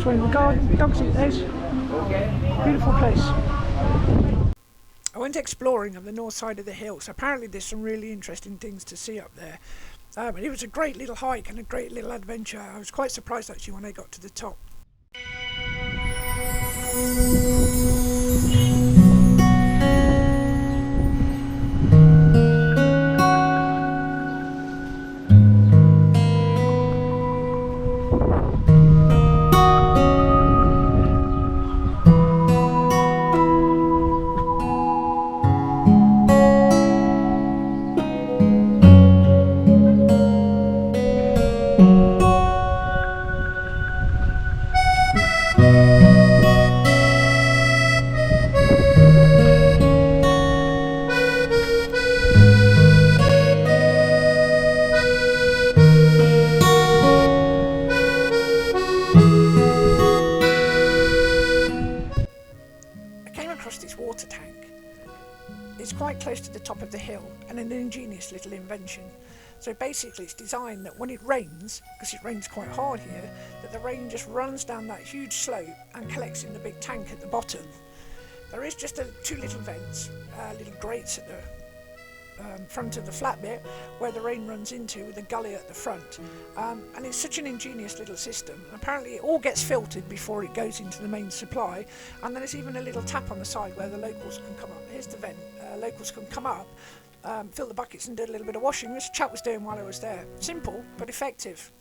way in the garden. Dogs eat those. Beautiful place. I went exploring on the north side of the hill, so apparently there's some really interesting things to see up there. And it was a great little hike and a great little adventure. I was quite surprised actually when I got to the top. This water tank. It's quite close to the top of the hill and an ingenious little invention. So basically it's designed that when it rains, because it rains quite hard here, that the rain just runs down that huge slope and collects in the big tank at the bottom. There is just two little vents, little grates at the front of the flat bit where the rain runs into, with a gully at the front, and it's such an ingenious little system. Apparently it all gets filtered before it goes into the main supply, and then there's even a little tap on the side where the locals can come up. Here's the vent. Locals can come up, fill the buckets and do a little bit of washing. This chap was doing while I was there. Simple but effective.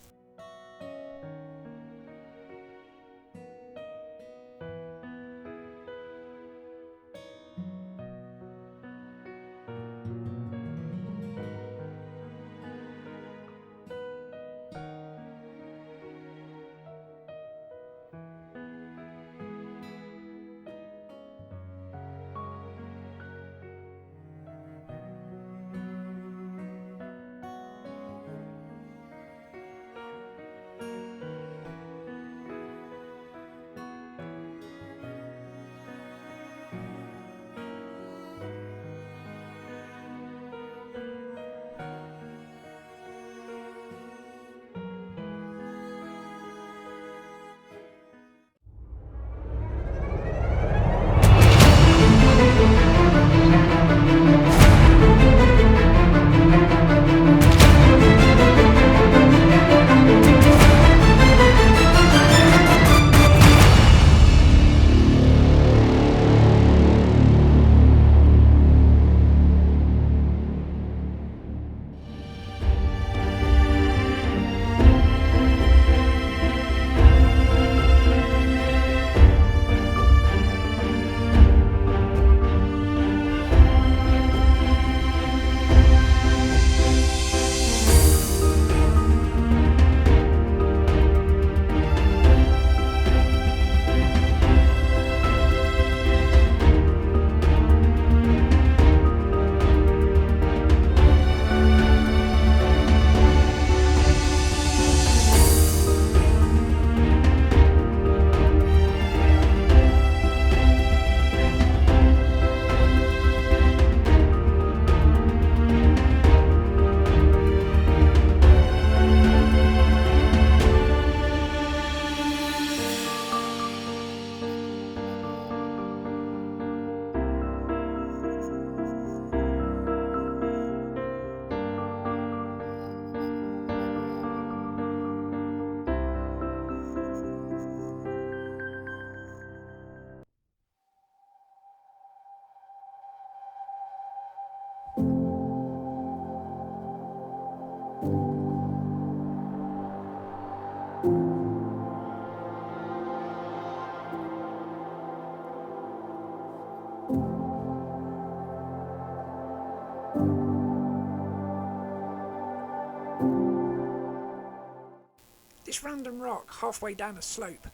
This random rock halfway down a slope.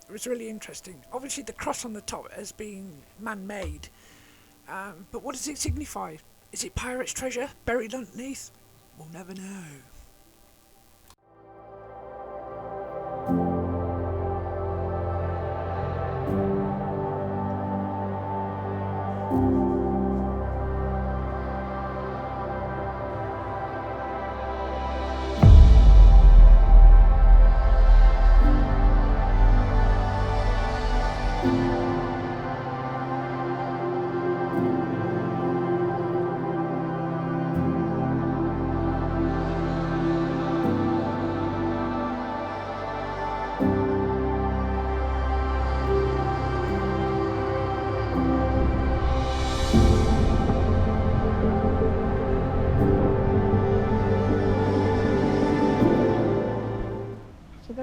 It was really interesting. Obviously the cross on the top has been man-made, but what does it signify? Is it pirate's treasure buried underneath? We'll never know.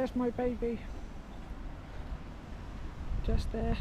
there's my baby, just there.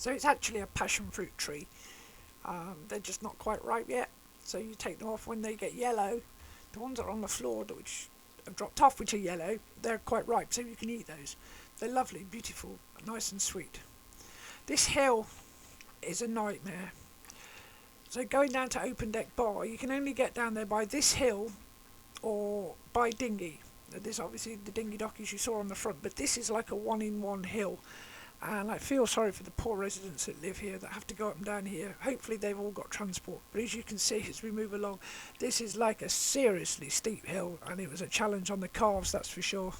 So it's actually a passion fruit tree. They're just not quite ripe yet, so you take them off when they get yellow. The ones that are on the floor which have dropped off, which are yellow, they're quite ripe, so you can eat those. They're lovely, beautiful, nice and sweet. This hill is a nightmare. So going down to Open Deck Bar, you can only get down there by this hill or by dinghy. This obviously the dinghy dockies you saw on the front, but this is like a one-in-one hill. And I feel sorry for the poor residents that live here that have to go up and down here. Hopefully they've all got transport. But as you can see as we move along, this is like a seriously steep hill, and it was a challenge on the calves, that's for sure.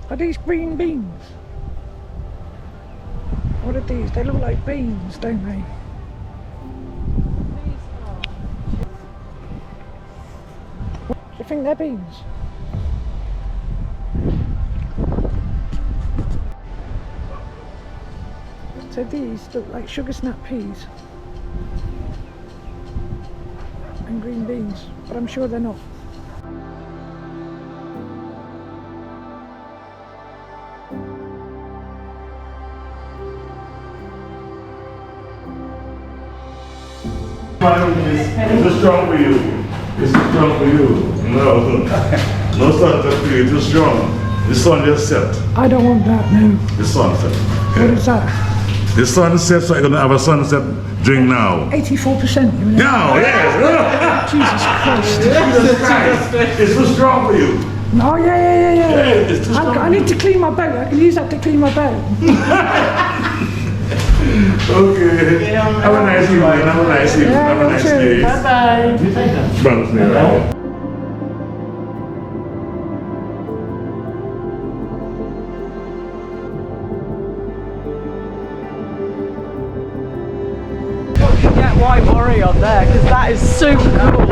Are these green beans? What are these? They look like beans, don't they? Do you think they're beans? So these look like sugar snap peas and green beans, but I'm sure they're not. It's too strong for you. It's too strong for you. No. No sunset for you. It's too strong. The sun just set. I don't want that, no. The sunset. What is that? The sunset, so I'm going to have a sunset drink now. 84%, you know? No, yes. Jesus Christ. It's too strong for you. Oh, yeah. It's too strong. I need to clean my boat. I can use that to clean my boat. Okay. Have a nice evening. Have a nice evening. Yeah, Have a nice you too. day. Bye-bye. Promise me, right? Get White Worry on there because that is super cool.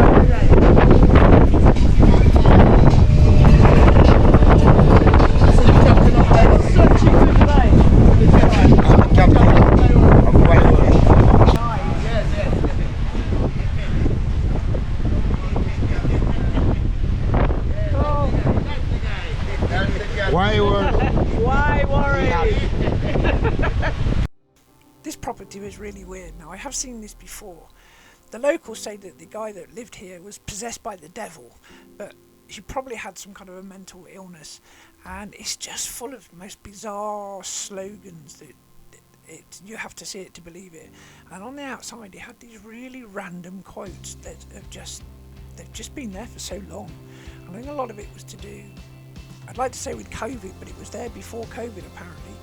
Such a good place. Why worry? This property is really weird. Now, I have seen this before. The locals say that the guy that lived here was possessed by the devil, but he probably had some kind of a mental illness, and it's just full of most bizarre slogans that you have to see it to believe it. And on the outside, he had these really random quotes that they've just been there for so long. I think a lot of it was to do, I'd like to say with COVID, but it was there before COVID apparently.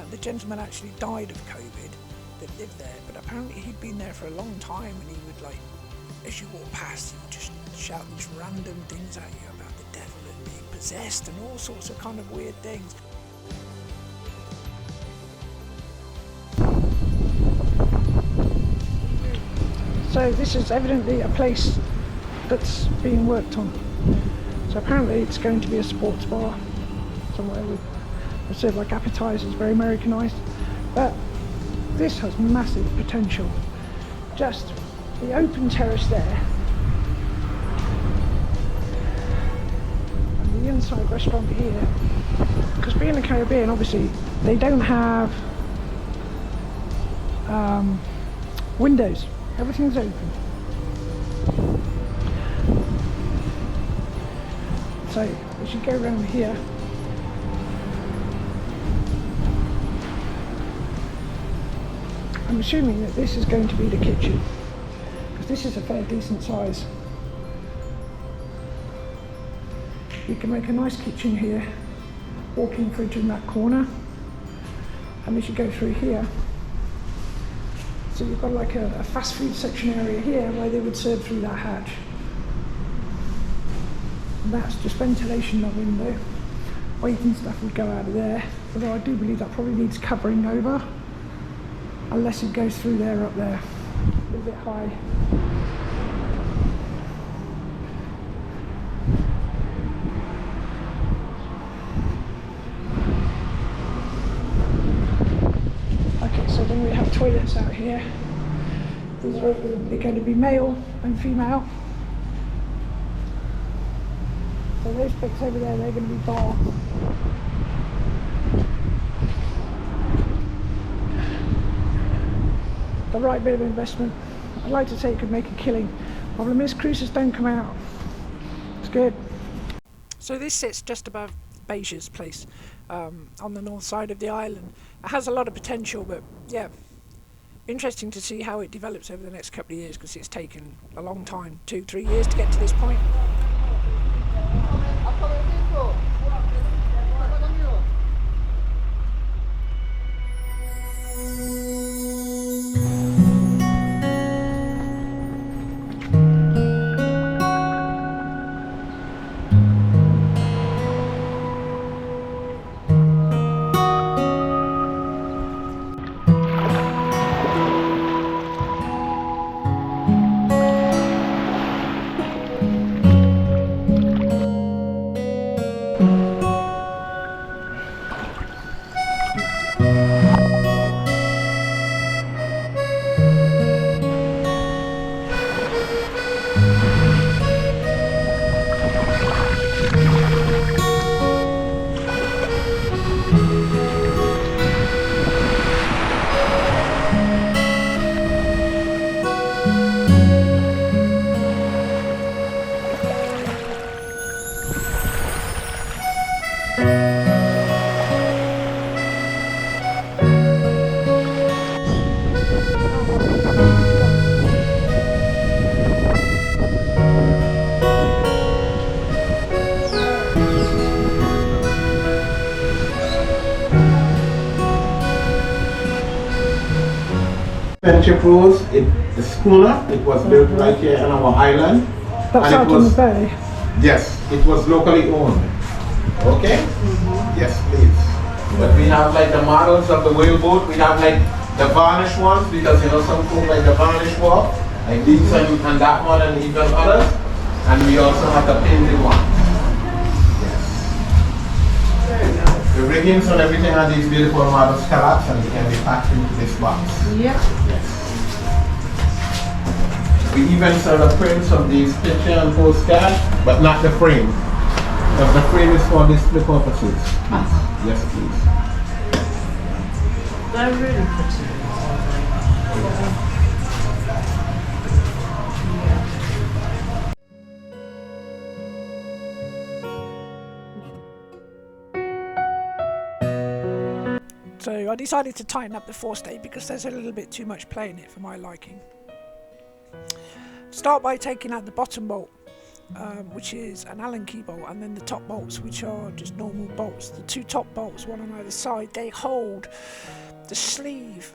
The gentleman actually died of COVID that lived there, but apparently he'd been there for a long time, and he would, like, as you walk past, he would just shout these random things at you about the devil and being possessed and all sorts of kind of weird things. So this is evidently a place that's being worked on. So apparently it's going to be a sports bar somewhere with sort of like appetizers, very Americanized. But this has massive potential. Just the open terrace there, and the inside restaurant here. Because being the Caribbean, obviously they don't have windows. Everything's open. So as you go around here, I'm assuming that this is going to be the kitchen, because this is a fair decent size. You can make a nice kitchen here, walk-in fridge in that corner, and as you go through here, so you've got like a fast food section area here where they would serve through that hatch. And that's just ventilation, not window. Weight and stuff would go out of there, although I do believe that probably needs covering over, unless it goes through there up there. A little bit high. Okay, so then we have toilets out here. These are going to be male and female. So those bits over there, they're going to be bar. The right bit of investment. I'd like to say it could make a killing. Problem is, cruises don't come out. It's good. So this sits just above Bequia's place, on the north side of the island. It has a lot of potential, but yeah, interesting to see how it develops over the next couple of years, because it's taken a long time, 2-3 years to get to this point. Friendship Rose, the schooner, it was built right here on our island. That's and out on the bay. Yes, it was locally owned. Okay? Yes, please. But we have like the models of the whaleboat. We have like the varnish ones because you know some people like the varnish walk, like these and that one and even others. And we also have the painted ones. Yes. Very nice. The riggings and everything on these beautiful models collapse and they can be packed into this box. Yep. Yes. We even sell the prints of these picture and postcards, but not the frame. Because the frame is for display purposes. Yes, please. They're really pretty. So I decided to tighten up the forestay because there's a little bit too much play in it for my liking. Start by taking out the bottom bolt, which is an Allen key bolt, and then the top bolts, which are just normal bolts. The two top bolts, one on either side, they hold the sleeve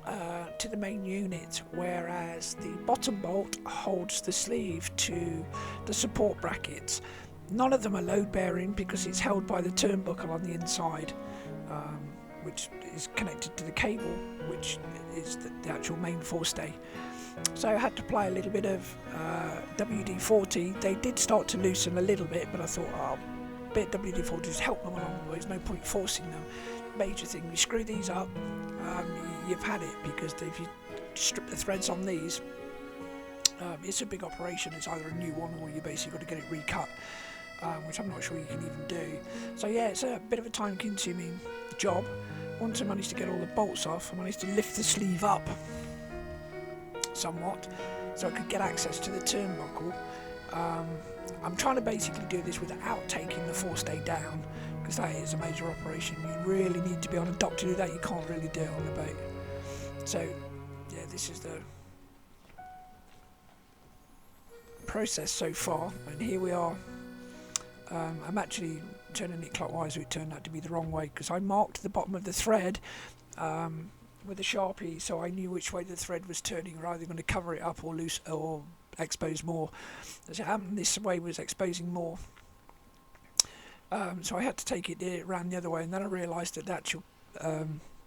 to the main unit, whereas the bottom bolt holds the sleeve to the support brackets. None of them are load bearing because it's held by the turnbuckle on the inside, which is connected to the cable, which is the actual main forestay. So I had to apply a little bit of WD-40. They did start to loosen a little bit, but I thought, oh, a bit of WD-40 just help them along. There's no point forcing them. Major thing, you screw these up, you've had it, because if you strip the threads on these, it's a big operation. It's either a new one or you basically got to get it recut, which I'm not sure you can even do. So yeah, it's a bit of a time-consuming job. Once I managed to get all the bolts off, I managed to lift the sleeve up somewhat so I could get access to the turnbuckle. I'm trying to basically do this without taking the forestay down, because that is a major operation. You really need to be on a dock to do that. You can't really do it on the boat. So yeah, this is the process so far, and here we are. I'm actually turning it clockwise, so it turned out to be the wrong way, because I marked the bottom of the thread with a Sharpie, so I knew which way the thread was turning, or either going to cover it up or loose or expose more. As it happened, this way was exposing more, so I had to take it around the other way, and then I realised that actually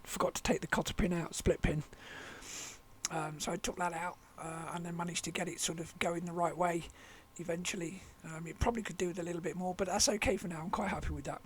forgot to take the cotter pin out, split pin. So I took that out and then managed to get it sort of going the right way eventually. It probably could do with a little bit more, but that's okay for now. I'm quite happy with that.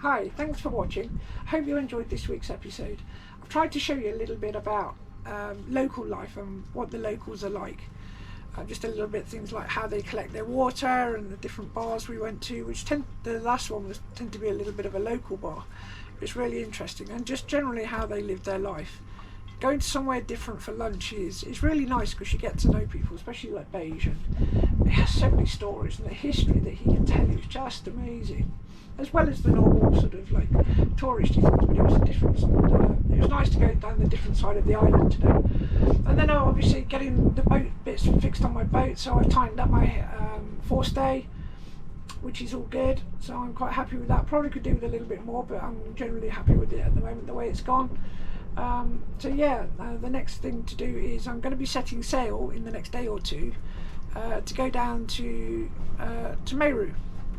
Hi, thanks for watching. I hope you enjoyed this week's episode. I've tried to show you a little bit about local life and what the locals are like. just a little bit things like how they collect their water and the different bars we went to, which the last one was tend to be a little bit of a local bar. It's really interesting, and just generally how they live their life. Going to somewhere different for lunch is really nice because you get to know people, especially like Beige, and it has so many stories, and the history that he can tell you is just amazing, as well as the normal sort of like touristy things. But it was a difference. It was nice to go down the different side of the island today, and then obviously getting the boat bits fixed on my boat. So I've tightened up my forestay, which is all good. So I'm quite happy with that. Probably could do with a little bit more, but I'm generally happy with it at the moment, the way it's gone. So yeah, the next thing to do is I'm going to be setting sail in the next day or two to go down to Meru.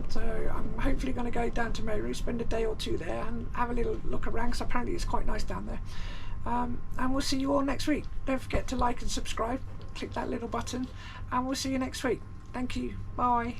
So I'm hopefully going to go down to Meru, spend a day or two there and have a little look around, because apparently it's quite nice down there. And we'll see you all next week. Don't forget to like and subscribe, click that little button, and we'll see you next week. Thank you, bye.